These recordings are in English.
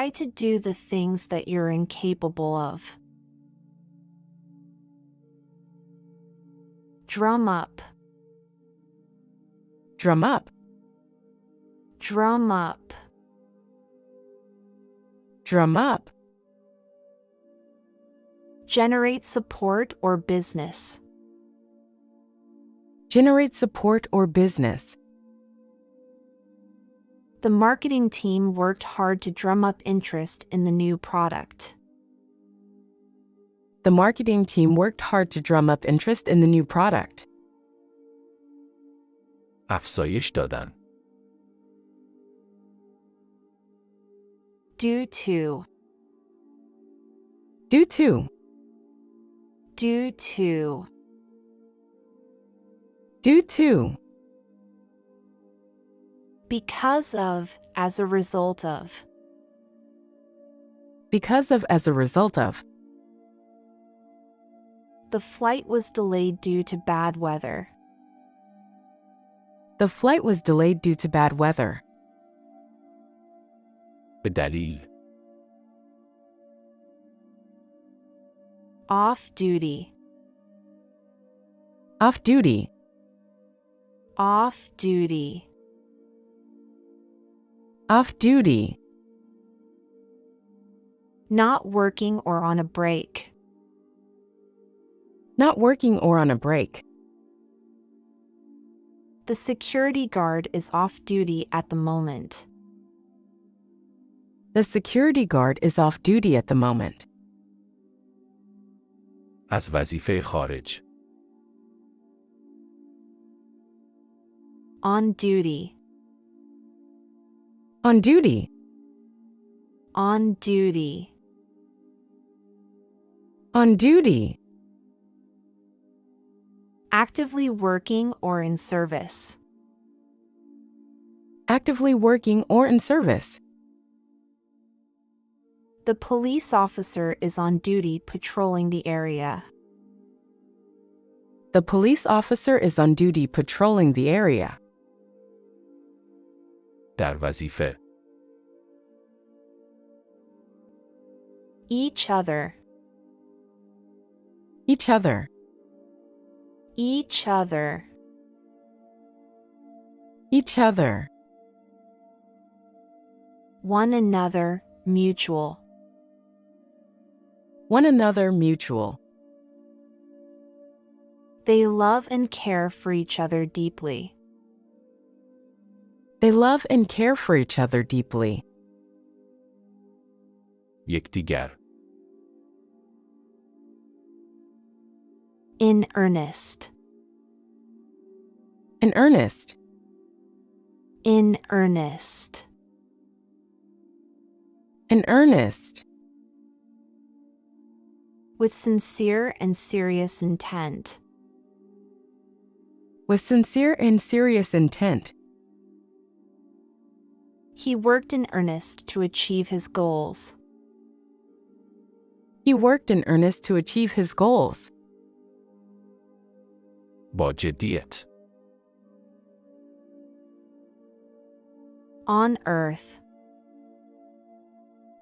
Try to do the things that you're incapable of. Drum up. Drum up. Drum up. Drum up. Generate support or business. Generate support or business. The marketing team worked hard to drum up interest in the new product. The marketing team worked hard to drum up interest in the new product. افزایش دادن. Due to. Due to. Due to. Due to. Because of, as a result of. Because of, as a result of. The flight was delayed due to bad weather. The flight was delayed due to bad weather. به دلیل. Off duty. Off duty. Off duty. Off duty. Not working or on a break. Not working or on a break. The security guard is off duty at the moment. The security guard is off duty at the moment. از وظیفه خارج. On duty. On duty. On duty. On duty. Actively working or in service. Actively working or in service. The police officer is on duty patrolling the area. The police officer is on duty patrolling the area. در وظیفه. Each other. Each other. Each other. Each other. One another, mutual. One another, mutual. They love and care for each other deeply. They love and care for each other deeply. یکدیگر. In earnest. In earnest. In earnest. In earnest. With sincere and serious intent. With sincere and serious intent. He worked in earnest to achieve his goals. He worked in earnest to achieve his goals. با جدیت. On earth.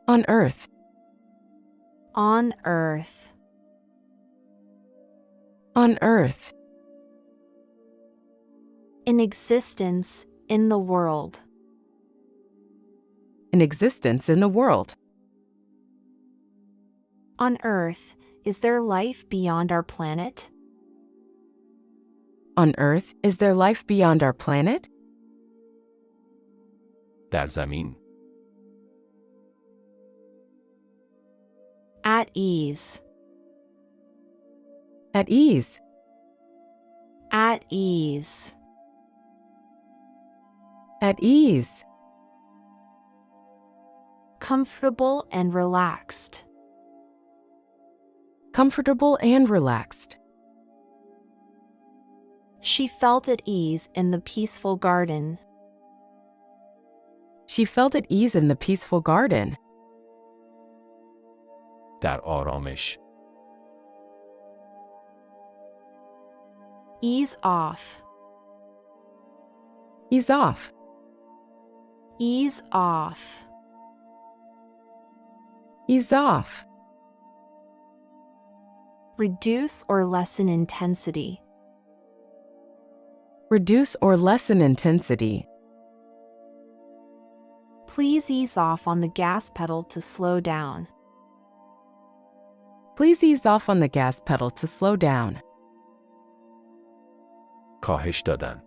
On earth. On earth. On earth. In existence, in the world. In existence in the world. On earth, is there life beyond our planet? On earth, is there life beyond our planet? در زمین. At ease. At ease. At ease. At ease. Comfortable and relaxed. Comfortable and relaxed. She felt at ease in the peaceful garden. She felt at ease in the peaceful garden. در آرامش. Ease off. Ease off. Ease off. Ease off. Reduce or lessen intensity. Reduce or lessen intensity. Please ease off on the gas pedal to slow down. Please ease off on the gas pedal to slow down. کاهش دادن.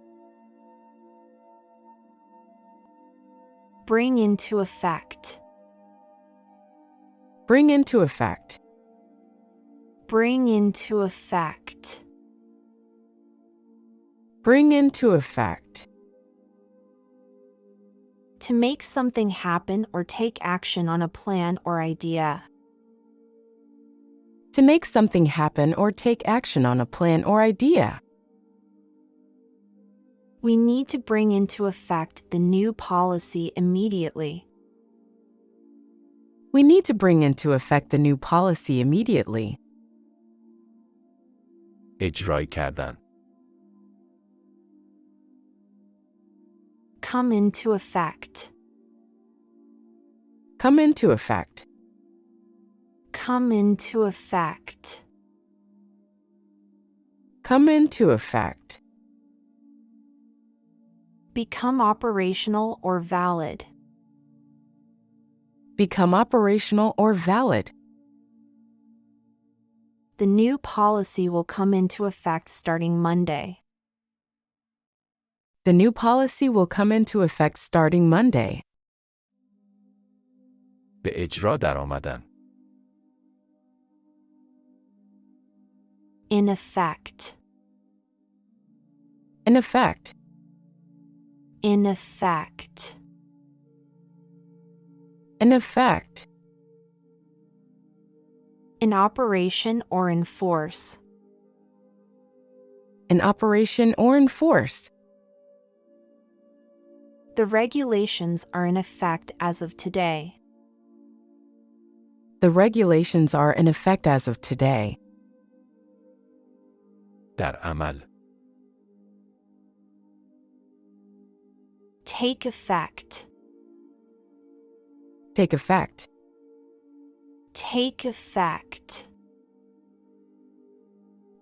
Bring into effect. Bring into effect. Bring into effect. Bring into effect. To make something happen or take action on a plan or idea. To make something happen or take action on a plan or idea. We need to bring into effect the new policy immediately. We need to bring into effect the new policy immediately. اجرای کردن. Come into effect. Come into effect. Come into effect. Come into effect. Become operational or valid. Become operational or valid. The new policy will come into effect starting Monday. The new policy will come into effect starting Monday. به اجرا درآمدن. In effect. In effect. In effect. In effect. In operation or in force. In operation or in force. The regulations are in effect as of today. The regulations are in effect as of today. در عمل. Take effect. Take effect. Take effect.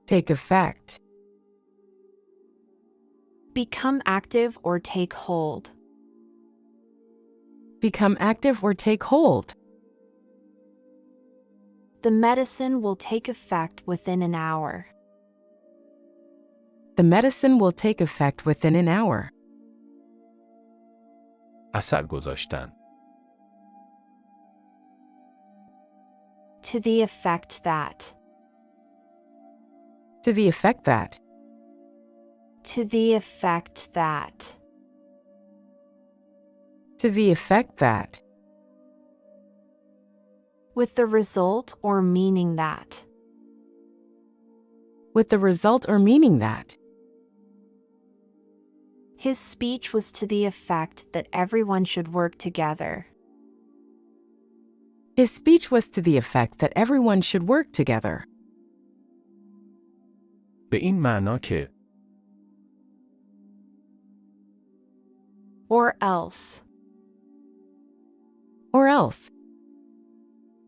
Take effect. Become active or take hold. Become active or take hold. The medicine will take effect within an hour. The medicine will take effect within an hour. اثر گذاشتن. To the effect that. To the effect that. To the effect that. To the effect that. With the result or meaning that. With the result or meaning that. His speech was to the effect that everyone should work together. His speech was to the effect that everyone should work together. به این معنا که Or else. Or else.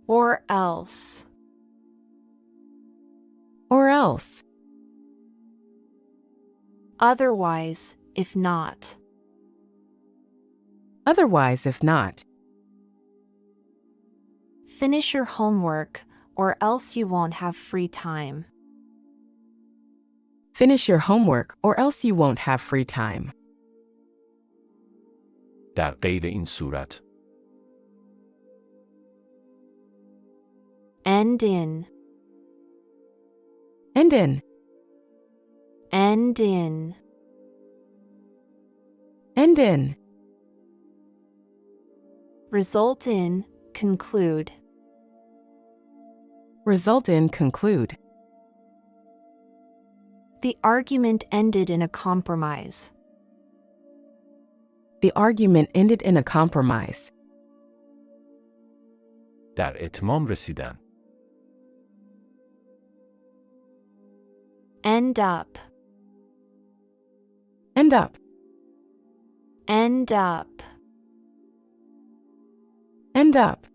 Or else. Or else. Otherwise, if not. Otherwise, if not. Finish your homework, or else you won't have free time. Finish your homework, or else you won't have free time. در غیر این صورت. End in. End in. End in. End in. Result in, conclude. Result in, conclude. The argument ended in a compromise. The argument ended in a compromise. در اتمام رسیدن. End up. End up. End up. End up.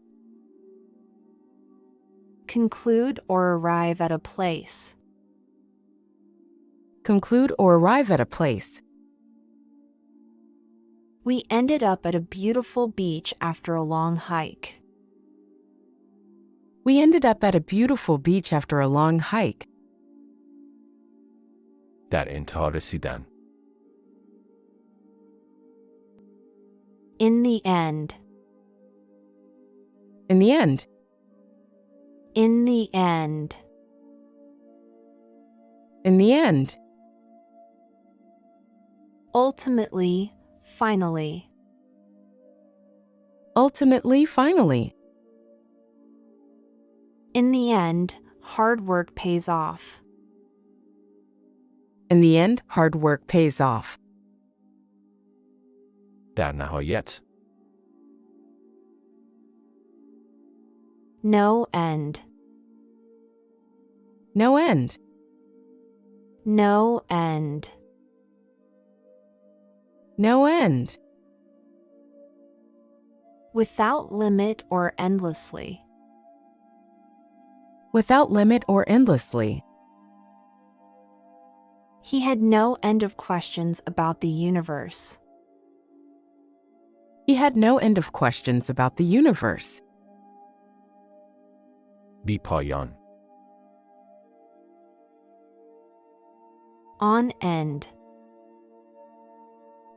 Conclude or arrive at a place. Conclude or arrive at a place. We ended up at a beautiful beach after a long hike. We ended up at a beautiful beach after a long hike. در انتها رسیدن. In the end. In the end. In the end. In the end. Ultimately, finally. Ultimately, finally. In the end, hard work pays off. In the end, hard work pays off. در نهایت. No end. No end. No end. No end. Without limit or endlessly. Without limit or endlessly. He had no end of questions about the universe. He had no end of questions about the universe. بی پایان. On end.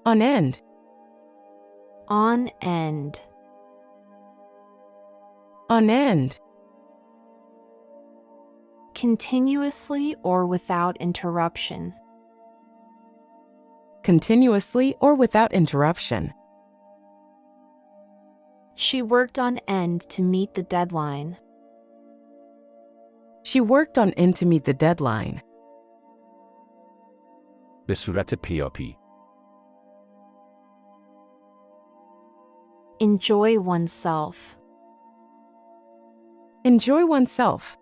On end. On end. On end. Continuously or without interruption. Continuously or without interruption. She worked on end to meet the deadline. She worked on end to meet the deadline. به صورت پیاپی. Enjoy oneself. Enjoy oneself.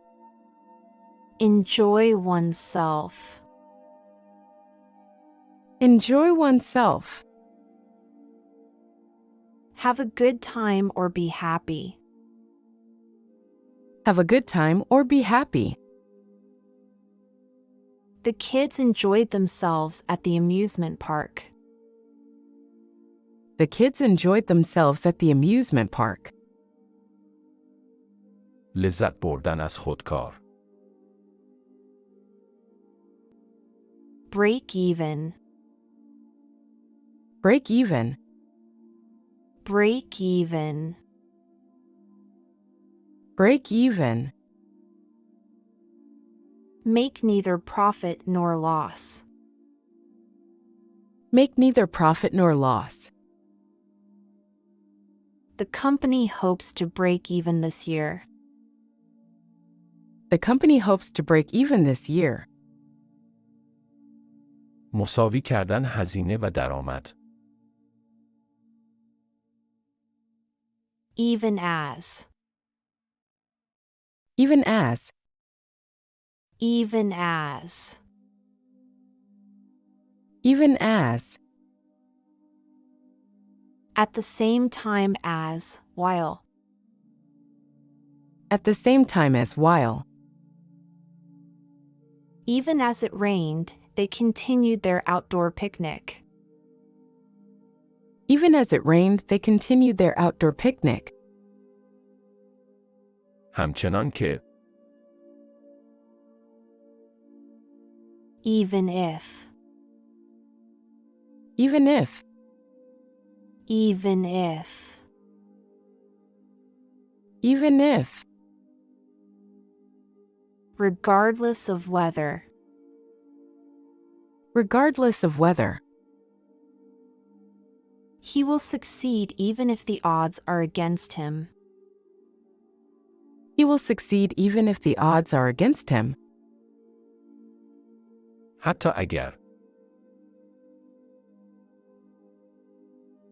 Enjoy oneself. Enjoy oneself. Have a good time or be happy. Have a good time or be happy. The kids enjoyed themselves at the amusement park. The kids enjoyed themselves at the amusement park. لذت بردن از خودکار. Break even. Break even. Break even. Break even. Make neither profit nor loss. Make neither profit nor loss. The company hopes to break even this year. The company hopes to break even this year. مساوی کردن هزینه و درآمد. Even as. Even as. Even as. Even as. At the same time as, while. At the same time as while. Even as it rained, they continued their outdoor picnic. Even as it rained, they continued their outdoor picnic. همچنان که. Even if. Even if. Even if. Even if. Regardless of whether. Regardless of whether. He will succeed even if the odds are against him. He will succeed even if the odds are against him. حتی اگر.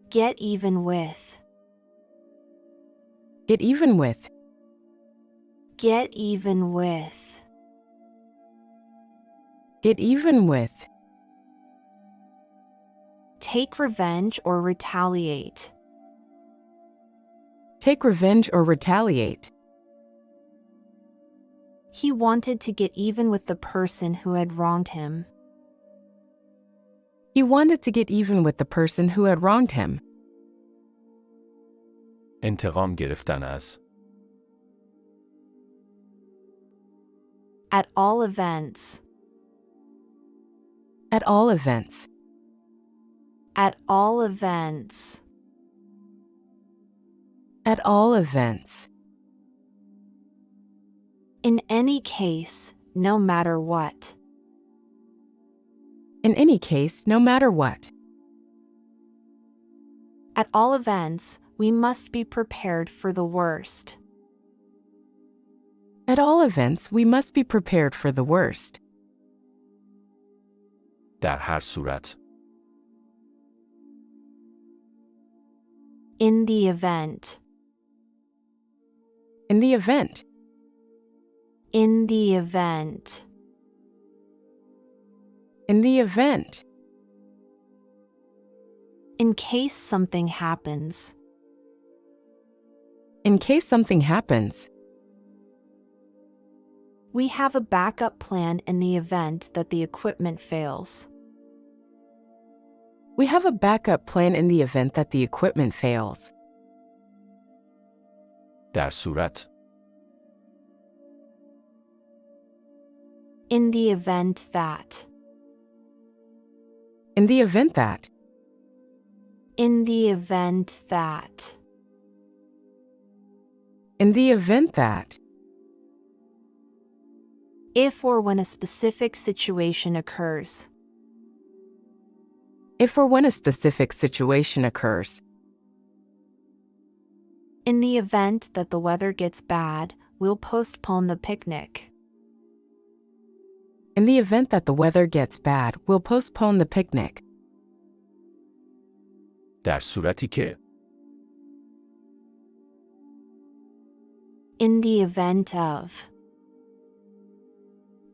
Get even with. Get even with. Get even with. Get even with. Take revenge or retaliate. Take revenge or retaliate. He wanted to get even with the person who had wronged him. He wanted to get even with the person who had wronged him. انتقام گرفتن از. At all events. At all events. At all events. At all events. In any case, no matter what. In any case, no matter what. At all events, we must be prepared for the worst. At all events, we must be prepared for the worst. در هر صورت. In the event. In the event. In the event. In the event. In case something happens. In case something happens. We have a backup plan in the event that the equipment fails. We have a backup plan in the event that the equipment fails. در صورت. In the event that. In the event that. In the event that. In the event that. If or when a specific situation occurs. If or when a specific situation occurs. In the event that the weather gets bad, we'll postpone the picnic. In the event that the weather gets bad, we'll postpone the picnic. در صورتی که. In the event of.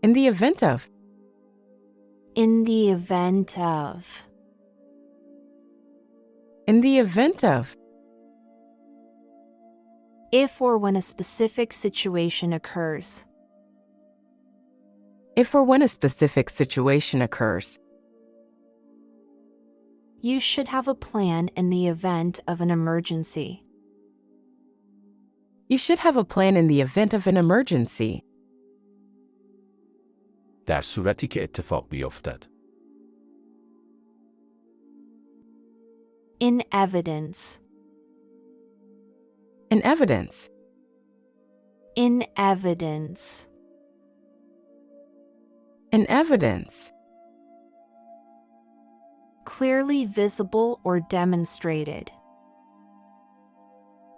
In the event of. In the event of. In the event of. If or when a specific situation occurs. If or when a specific situation occurs. You should have a plan in the event of an emergency. You should have a plan in the event of an emergency. در صورتی که اتفاق بیفتد. In evidence. In evidence. In evidence. In evidence. Clearly visible or demonstrated.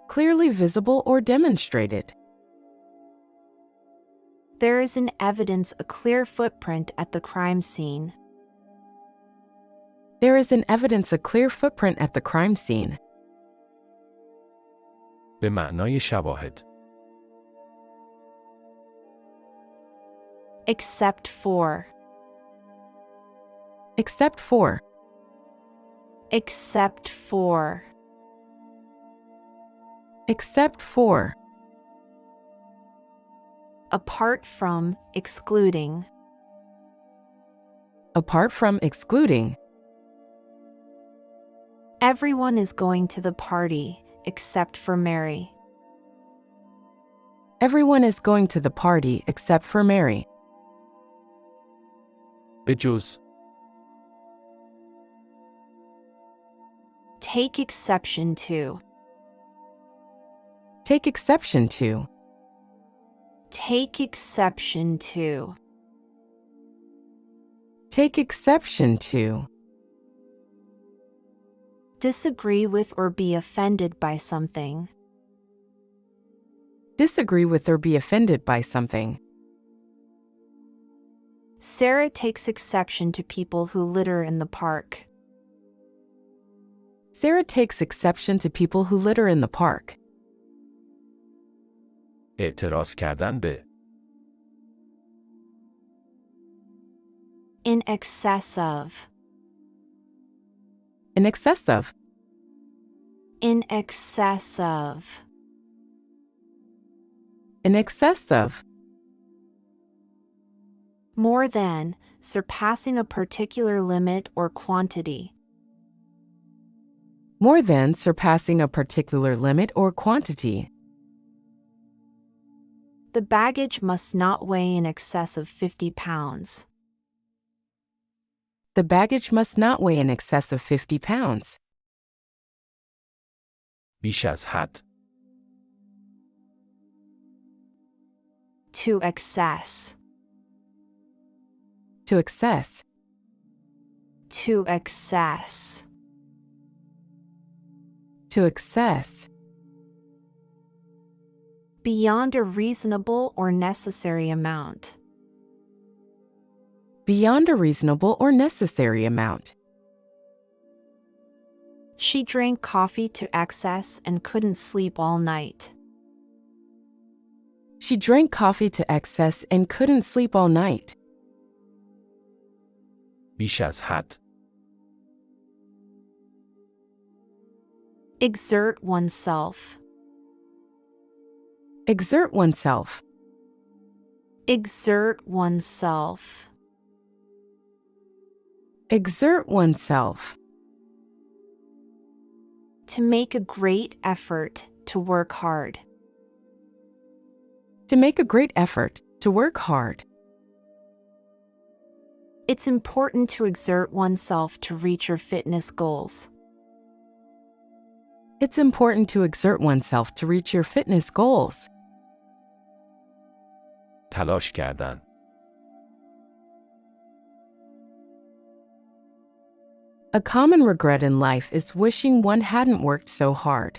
Clearly visible or demonstrated. There is in evidence a clear footprint at the crime scene. There is in evidence a clear footprint at the crime scene. به معنای شواهد. Except for. Except for. Except for. Except for. Apart from, excluding. Apart from, excluding. Everyone is going to the party, except for Mary. Everyone is going to the party except for Mary. به جز. Take exception to. Take exception to. Take exception to. Take exception to. Disagree with or be offended by something. Disagree with or be offended by something. Sarah takes exception to people who litter in the park. Sarah takes exception to people who litter in the park. اعتراض کردن به. In excess of. In excess of. In excess of. In excess of. More than, surpassing a particular limit or quantity. More than surpassing a particular limit or quantity. The baggage must not weigh in excess of 50 pounds. The baggage must not weigh in excess of 50 pounds. بیش از حد. To excess. To excess. To excess. To excess. Beyond a reasonable or necessary amount. Beyond a reasonable or necessary amount. She drank coffee to excess and couldn't sleep all night. She drank coffee to excess and couldn't sleep all night. بیش از حد. Exert oneself. Exert oneself. Exert oneself. Exert oneself. To make a great effort, to work hard. To make a great effort, to work hard. It's important to exert oneself to reach your fitness goals. It's important to exert oneself to reach your fitness goals. تلاش کردن. A common regret in life is wishing one hadn't worked so hard.